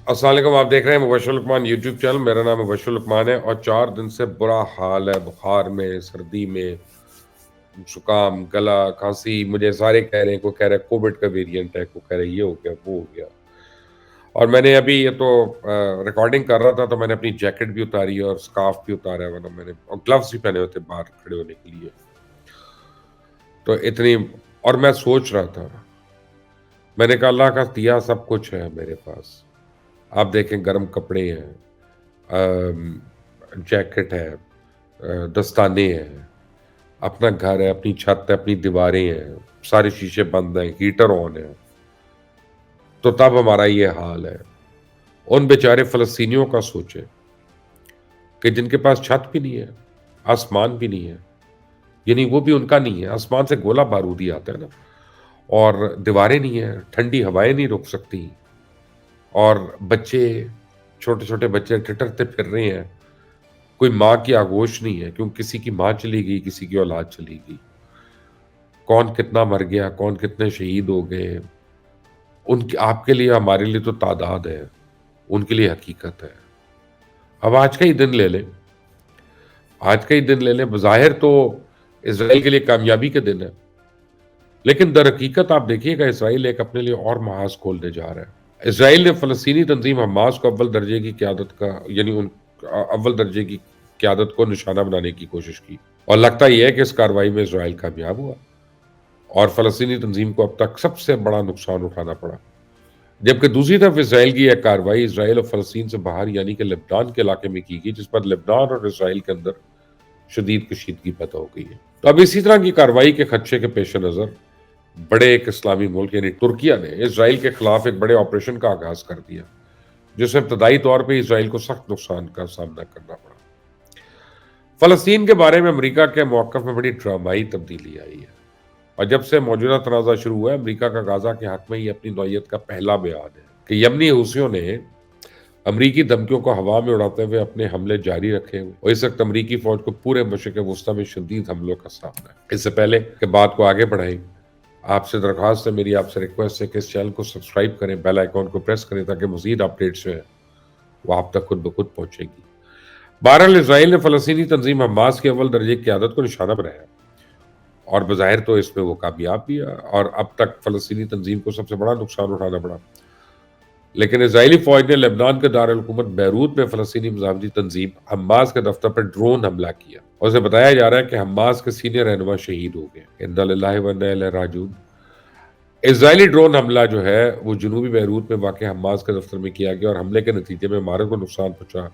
السلام علیکم، آپ دیکھ رہے ہیں مبشر لقمان یوٹیوب چینل. میرا نام مبشر لقمان ہے اور 4 دن سے برا حال ہے. بخار میں، سردی میں، زکام، گلا، کھانسی. مجھے سارے کہہ رہے ہیں، کوئی کہہ رہا ہے کووڈ کا ویریئنٹ ہے، کوئی کہہ رہا ہے یہ ہو گیا وہ ہو گیا. اور میں نے ابھی یہ تو ریکارڈنگ کر رہا تھا تو میں نے اپنی جیکٹ بھی اتاری ہے اور سکارف بھی اتارا ہے، ورنہ میں نے اور گلوز بھی پہنے ہوتے باہر کھڑے ہونے کے لیے. تو اتنی، اور میں سوچ رہا تھا، میں نے کہا اللہ کا دیا سب کچھ ہے میرے پاس. آپ دیکھیں گرم کپڑے ہیں، جیکٹ ہے، دستانے ہیں، اپنا گھر ہے، اپنی چھت ہے، اپنی دیواریں ہیں، سارے شیشے بند ہیں، ہیٹر آن ہے. تو تب ہمارا یہ حال ہے. ان بیچارے فلسطینیوں کا سوچے کہ جن کے پاس چھت بھی نہیں ہے، آسمان بھی نہیں ہے. یعنی وہ بھی ان کا نہیں ہے، آسمان سے گولہ بارود ہی آتا ہے نا. اور دیواریں نہیں ہیں، ٹھنڈی ہوائیں نہیں رک سکتی. اور بچے، چھوٹے چھوٹے بچے ٹھٹرتے پھر رہے ہیں. کوئی ماں کی آگوش نہیں ہے، کیوں کسی کی ماں چلی گئی، کسی کی اولاد چلی گئی. کون کتنا مر گیا، کون کتنے شہید ہو گئے. ان کی، آپ کے لیے، ہمارے لیے تو تعداد ہے، ان کے لیے حقیقت ہے. اب آج کا ہی دن لے لیں، آج کا ہی دن لے لیں. بظاہر تو اسرائیل کے لیے کامیابی کے دن ہے، لیکن در حقیقت آپ دیکھیے گا اسرائیل ایک اپنے لیے اور محاذ کھولنے جا رہا ہے. اسرائیل نے فلسطینی تنظیم حماس کو اول درجے کی قیادت کا، یعنی ان اول درجے کی قیادت کو نشانہ بنانے کی کوشش کی. اور لگتا یہ ہے کہ اس کارروائی میں اسرائیل کامیاب ہوا اور فلسطینی تنظیم کو اب تک سب سے بڑا نقصان اٹھانا پڑا. جبکہ دوسری طرف اسرائیل کی یہ کارروائی اسرائیل اور فلسطین سے باہر یعنی کہ لبنان کے علاقے میں کی گئی، جس پر لبنان اور اسرائیل کے اندر شدید کشیدگی پیدا ہو گئی ہے. تو اب اسی طرح کی کارروائی کے خدشے کے پیش نظر بڑے ایک اسلامی ملک یعنی ترکیہ نے اسرائیل کے خلاف ایک بڑے آپریشن کا آغاز کر دیا، جس میں ابتدائی طور پہ اسرائیل کو سخت نقصان کا سامنا کرنا پڑا. فلسطین کے بارے میں امریکہ کے موقف میں بڑی ڈرامائی تبدیلی آئی ہے، اور جب سے موجودہ تنازع شروع ہوا ہے، امریکہ کا غزہ کے حق میں یہ اپنی نوعیت کا پہلا بیان ہے کہ یمنی حوثیوں نے امریکی دھمکیوں کو ہوا میں اڑاتے ہوئے اپنے حملے جاری رکھے ہوئے، اور اس وقت امریکی فوج کو پورے مشرق وسطی میں شدید حملوں کا سامنا ہے. اس سے پہلے کہ بات کو آگے بڑھائیں، آپ سے درخواست ہے، میری آپ سے ریکویسٹ ہے کہ اس چینل کو سبسکرائب کریں، بیل آئیکن کو پریس کریں تاکہ مزید اپڈیٹس جو ہیں وہ آپ تک خود بخود پہنچے گی. بہرحال اسرائیل نے فلسطینی تنظیم حماس کی اول درجے کی قیادت کو نشانہ بنایا، اور بظاہر تو اس میں وہ کامیاب بھی ہے، اور اب تک فلسطینی تنظیم کو سب سے بڑا نقصان اٹھانا پڑا. لیکن اسرائیلی فوج نے لبنان کے دارالحکومت بیروت میں فلسطینی مزاحمتی تنظیم حماس کے دفتر پر ڈرون حملہ کیا، اور اسے بتایا جا رہا ہے کہ حماس کے سینئر رہنما شہید ہو گئے. انا للہ و انا الیہ راجعون. اسرائیلی ڈرون حملہ جو ہے وہ جنوبی بیروت میں واقع حماس کے دفتر میں کیا گیا، اور حملے کے نتیجے میں عمارت کو نقصان پہنچا،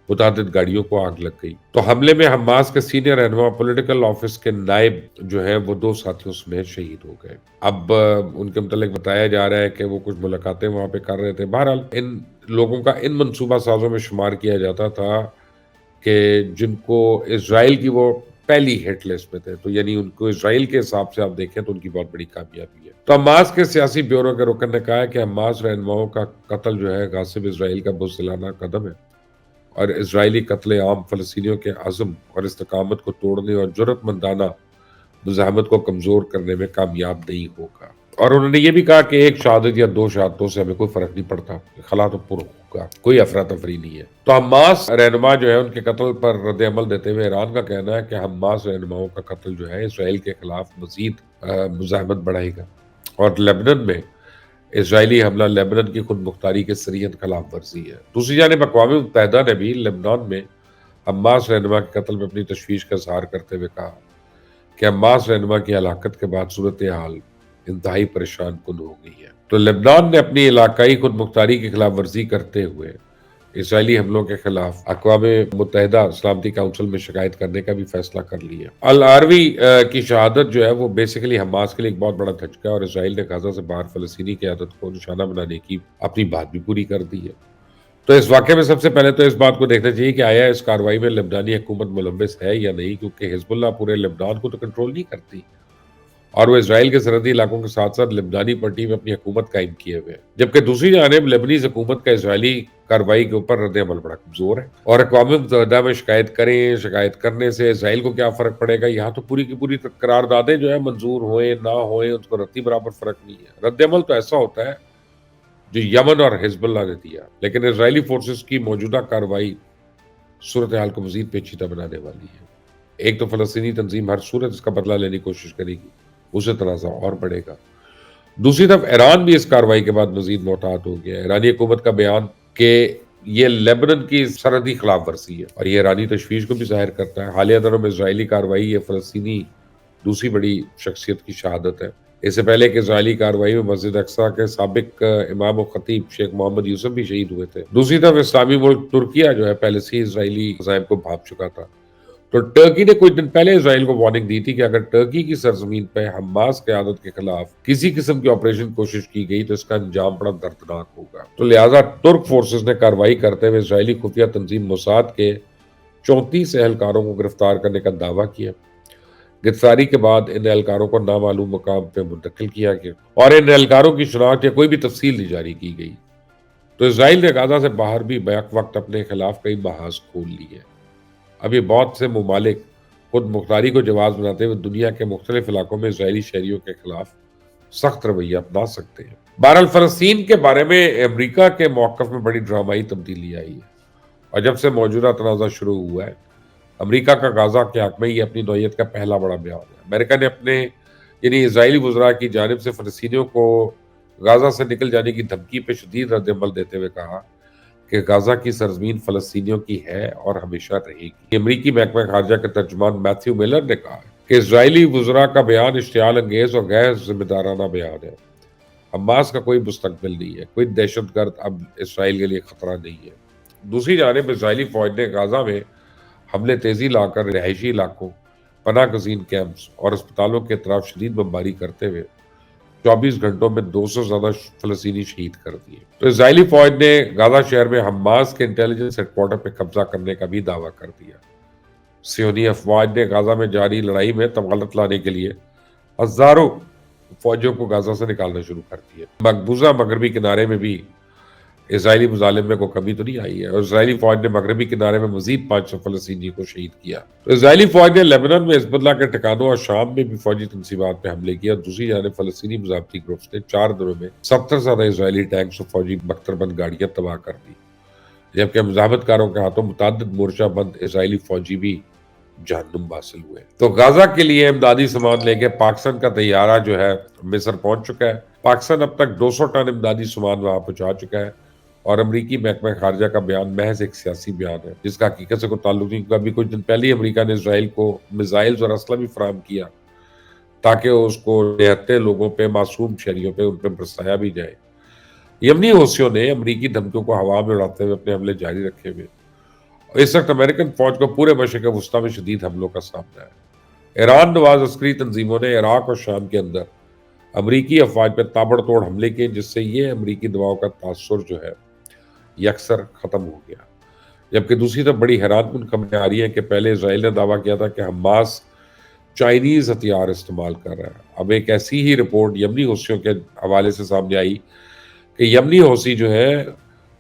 متعدد گاڑیوں کو آگ لگ گئی. تو حملے میں حماس کے سینئر رہنما پولیٹیکل آفس کے نائب جو ہیں وہ 2 ساتھیوں سمیت شہید ہو گئے. اب ان کے متعلق بتایا جا رہا ہے کہ وہ کچھ ملاقاتیں وہاں پہ کر رہے تھے. بہرحال ان لوگوں کا ان منصوبہ سازوں میں شمار کیا جاتا تھا کہ جن کو اسرائیل کی وہ پہلی ہٹ لسٹ میں تھے، تو یعنی ان کو اسرائیل کے حساب سے آپ دیکھیں تو ان کی بہت بڑی کامیابی ہے. تو حماس کے سیاسی بیورو کے رکن نے کہا ہے کہ حماس رہنماؤں کا قتل جو ہے غاصب اسرائیل کا بزدلانہ قدم ہے، اور اسرائیلی قتل عام فلسطینیوں کے عزم اور استقامت کو توڑنے اور جرأت مندانہ مزاحمت کو کمزور کرنے میں کامیاب نہیں ہوگا. اور انہوں نے یہ بھی کہا کہ ایک شہادت یا 2 شہادتوں سے ہمیں کوئی فرق نہیں پڑتا، خلا تو پر ہوگا، کوئی افراتفری نہیں ہے. تو حماس رہنما جو ہے ان کے قتل پر رد عمل دیتے ہوئے ایران کا کہنا ہے کہ حماس رہنماؤں کا قتل جو ہے اسرائیل کے خلاف مزید مزاحمت بڑھائے گا. اور لیبنان میں اسرائیلی حملہ لیبنان کی خود مختاری کے صریحا خلاف ورزی ہے. دوسری جانب اقوام متحدہ نے بھی لیبنان میں حماس رہنما کے قتل میں اپنی تشویش کا اظہار کرتے ہوئے کہا کہ حماس رہنما کی ہلاکت کے بعد صورتحال انتہائی پریشان کن ہو گئی ہے. تو لبنان نے اپنی علاقائی خود مختاری کی خلاف ورزی کرتے ہوئے اسرائیلی حملوں کے خلاف اقوام متحدہ سلامتی کونسل میں شکایت کرنے کا بھی فیصلہ کر لیا. العروی کی شہادت جو ہے وہ بیسیکلی حماس کے لیے ایک بہت بڑا دھچکا ہے، اور اسرائیل نے غزہ سے باہر فلسطینی قیادت کو نشانہ بنانے کی اپنی بات بھی پوری کر دی ہے. تو اس واقعے میں سب سے پہلے تو اس بات کو دیکھنا چاہیے کہ آیا اس کارروائی میں لبنانی حکومت ملوث ہے یا نہیں، کیونکہ حزب اللہ پورے لبنان کو تو کنٹرول نہیں کرتی، اور وہ اسرائیل کے سرحدی علاقوں کے ساتھ ساتھ لبنانی پٹی میں اپنی حکومت قائم کیے ہوئے ہیں. جبکہ دوسری جانب لبنیز حکومت کا اسرائیلی کارروائی کے اوپر رد عمل بڑا کمزور ہے، اور اقوام متحدہ میں شکایت کرنے سے اسرائیل کو کیا فرق پڑے گا. یہاں تو پوری کی پوری قراردادیں جو ہے منظور ہوئیں نہ ہوئیں اس کو رتی برابر فرق نہیں ہے. رد عمل تو ایسا ہوتا ہے جو یمن اور حزب اللہ نے دیا، لیکن اسرائیلی فورسز کی موجودہ کارروائی صورتحال کو مزید پیچیدہ بنانے والی ہے۔ ایک تو فلسطینی تنظیم ہر صورت اس کا بدلہ لینے کی کوشش کرے گی، اسے تنازع اور بڑھے گا۔ دوسری طرف ایران بھی اس کارروائی کے بعد مزید محتاط ہو گیا ہے۔ ایرانی حکومت کا بیان کہ یہ لیبنن کی سرحدی خلاف ورزی ہے اور یہ ایرانی تشویش کو بھی ظاہر کرتا ہے۔ حالیہ دنوں میں اسرائیلی کارروائی یہ فلسطینی دوسری بڑی شخصیت کی شہادت ہے۔ اس سے پہلے کہ اسرائیلی کارروائی میں مسجد اقصیٰ کے سابق امام و خطیب شیخ محمد یوسف بھی شہید ہوئے تھے۔ دوسری طرف اسلامی ملک ترکیہ جو ہے پہلے سے ہی اسرائیلی عزائم کو بھانپ چکا تھا، تو ٹرکی نے کچھ دن پہلے اسرائیل کو وارننگ دی تھی کہ اگر ٹرکی کی سرزمین پہ حماس قیادت کے خلاف کسی قسم کی آپریشن کوشش کی گئی تو اس کا انجام بڑا دردناک ہوگا۔ تو لہٰذا ترک فورسز نے کارروائی کرتے ہوئے اسرائیلی خفیہ تنظیم موساد کے 34 اہلکاروں کو گرفتار کرنے کا دعویٰ کیا۔ گرفتاری کے بعد ان اہلکاروں کو نامعلوم مقام پہ منتقل کیا گیا اور ان اہلکاروں کی شناخت یا کوئی بھی تفصیل نہیں جاری کی گئی۔ تو اسرائیل نے غزہ سے باہر بھی بیک وقت اپنے خلاف کئی محاذ کھول لی ہے۔ اب یہ بہت سے ممالک خود مختاری کو جواز بناتے ہوئے دنیا کے مختلف علاقوں میں اسرائیلی شہریوں کے خلاف سخت رویہ اپنا سکتے ہیں۔ بہرحال فلسطین کے بارے میں امریکہ کے موقف میں بڑی ڈرامائی تبدیلی آئی ہے اور جب سے موجودہ تنازع شروع ہوا ہے، امریکہ کا غزہ کے حق میں یہ اپنی نوعیت کا پہلا بڑا بیان ہے۔ امریکہ نے اپنے یعنی اسرائیلی وزراء کی جانب سے فلسطینیوں کو غزہ سے نکل جانے کی دھمکی پہ شدید رد عمل دیتے ہوئے کہا کہ غزہ کی سرزمین فلسطینیوں کی ہے اور ہمیشہ رہے گی۔ امریکی محکمہ خارجہ کے ترجمان میتھیو ملر نے کہا کہ اسرائیلی وزراء کا بیان اشتعال انگیز اور غیر ذمہ دارانہ بیان ہے۔ حماس کا کوئی مستقبل نہیں ہے، کوئی دہشت گرد اب اسرائیل کے لیے خطرہ نہیں ہے۔ دوسری جانب اسرائیلی فوج نے غزہ میں حملے تیزی لا کر رہائشی علاقوں، پناہ گزین کیمپس اور اسپتالوں کے اطراف شدید بمباری کرتے ہوئے 24 گھنٹوں میں 200 سے زیادہ فلسطینی شہید کر دیے۔ تو اسرائیلی فوج نے غزہ شہر میں حماس کے انٹیلیجنس ہیڈ کوارٹر پہ قبضہ کرنے کا بھی دعویٰ کر دیا۔ صہیونی افواج نے غزہ میں جاری لڑائی میں طمانت لانے کے لیے ہزاروں فوجیوں کو غزہ سے نکالنا شروع کر دیا۔ مقبوضہ مغربی کنارے میں بھی اسرائیلی مظالم میں کوئی کمی تو نہیں آئی ہے اور اسرائیلی فوج نے مغربی کنارے میں مزید 500 فلسطینی کو شہید کیا۔ تو اسرائیلی فوج نے لیبنان میں حزب اللہ کے ٹھکانوں اور شام میں بھی فوجی تنصیبات پہ حملے کیا۔ دوسری جانب فلسطینی مضافتی گروپس نے 4 دنوں میں 70 سے زیادہ اسرائیلی ٹینکس اور فوجی بختربند گاڑیاں تباہ کر دی، جبکہ مزاحمت کاروں کے ہاتھوں متعدد مورچہ بند اسرائیلی فوجی بھی جہنم حاصل ہوئے۔ تو غزہ کے لیے امدادی سامان لے کے پاکستان کا طیارہ جو ہے مصر پہنچ چکا ہے۔ پاکستان اب تک 200 ٹن امدادی سامان وہاں پہنچا چکا ہے اور امریکی محکمہ خارجہ کا بیان محض ایک سیاسی بیان ہے جس کا حقیقت سے کوئی تعلق نہیں۔ ابھی کچھ دن پہلے امریکہ نے اسرائیل کو میزائلز اور اسلحہ بھی فراہم کیا تاکہ اس کو نہتے لوگوں پہ، معصوم شہریوں پہ، ان پہ برسایا بھی جائے۔ یمنی حوثیوں نے امریکی دھمکیوں کو ہوا میں اڑاتے ہوئے اپنے حملے جاری رکھے ہوئے اور اس وقت امریکن فوج کو پورے مشرق وسطیٰ میں شدید حملوں کا سامنا ہے۔ ایران نواز عسکری تنظیموں نے عراق اور شام کے اندر امریکی افواج پہ تابڑ توڑ حملے کیے جس سے یہ امریکی دباؤ کا تاثر جو ہے یہ اکثر ختم ہو گیا۔ جبکہ دوسری طرف بڑی حیران کن خبریں آ رہی ہیں کہ پہلے اسرائیل نے دعویٰ کیا تھا کہ حماس چائنیز ہتھیار استعمال کر رہا ہے۔ اب ایک ایسی ہی رپورٹ یمنی حوثیوں کے حوالے سے سامنے آئی کہ یمنی حوثی جو ہے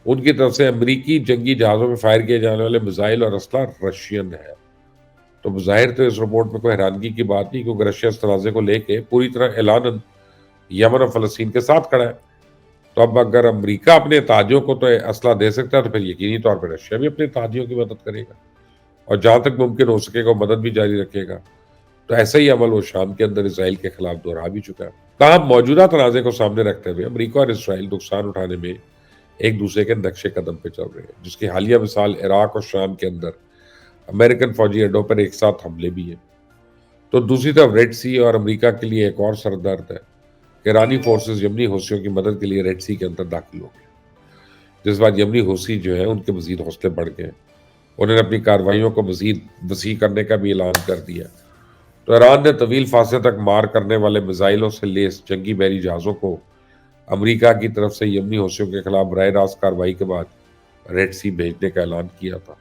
ان کی طرف سے امریکی جنگی جہازوں میں فائر کیے جانے والے میزائل اور اسلحہ رشین ہے۔ تو بظاہر تو اس رپورٹ میں کوئی حیرانگی کی بات نہیں کیونکہ رشیا اس تنازع کو لے کے پوری طرح اعلاناً یمن اور فلسطین کے ساتھ کھڑا ہے۔ تو اب اگر امریکہ اپنے اتحادیوں کو تو اسلحہ دے سکتا ہے تو پھر یقینی طور پر رشیا بھی اپنے اتحادیوں کی مدد کرے گا اور جہاں تک ممکن ہو سکے گا وہ مدد بھی جاری رکھے گا۔ تو ایسا ہی عمل وہ شام کے اندر اسرائیل کے خلاف دوہرا بھی چکا ہے۔ تاہم موجودہ تنازع کو سامنے رکھتے ہوئے امریکہ اور اسرائیل نقصان اٹھانے میں ایک دوسرے کے نقشے قدم پہ چل رہے ہیں، جس کی حالیہ مثال عراق اور شام کے اندر امریکن فوجی اڈوں پر ایک ساتھ حملے بھی ہیں۔ تو دوسری طرف ریڈ سی اور امریکہ کے لیے ایک اور سردرد ہے کہ ایرانی فورسز یمنی حوثیوں کی مدد کے لیے ریڈ سی کے اندر داخل ہو گئے، جس بعد یمنی حوثی جو ہیں ان کے مزید حوصلے بڑھ گئے، انہوں نے اپنی کارروائیوں کو مزید وسیع کرنے کا بھی اعلان کر دیا۔ تو ایران نے طویل فاصلے تک مار کرنے والے میزائلوں سے لیس جنگی بحری جہازوں کو امریکہ کی طرف سے یمنی حوثیوں کے خلاف براہ راست کارروائی کے بعد ریڈ سی بھیجنے کا اعلان کیا تھا۔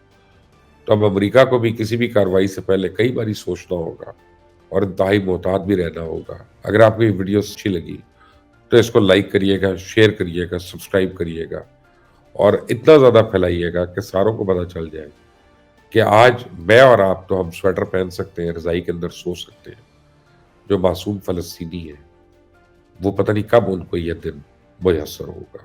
تو اب امریکہ کو بھی کسی بھی کارروائی سے پہلے کئی باری سوچنا ہوگا اور انتہائی محتاط بھی رہنا ہوگا۔ اگر آپ کو یہ ویڈیو اچھی لگی تو اس کو لائک کریے گا، شیئر کریے گا، سبسکرائب کریے گا اور اتنا زیادہ پھیلائیے گا کہ ساروں کو پتہ چل جائے کہ آج میں اور آپ تو ہم سویٹر پہن سکتے ہیں، رضائی کے اندر سو سکتے ہیں، جو معصوم فلسطینی ہیں وہ پتہ نہیں کب ان کو یہ دن میسر ہوگا۔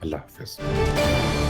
اللہ حافظ.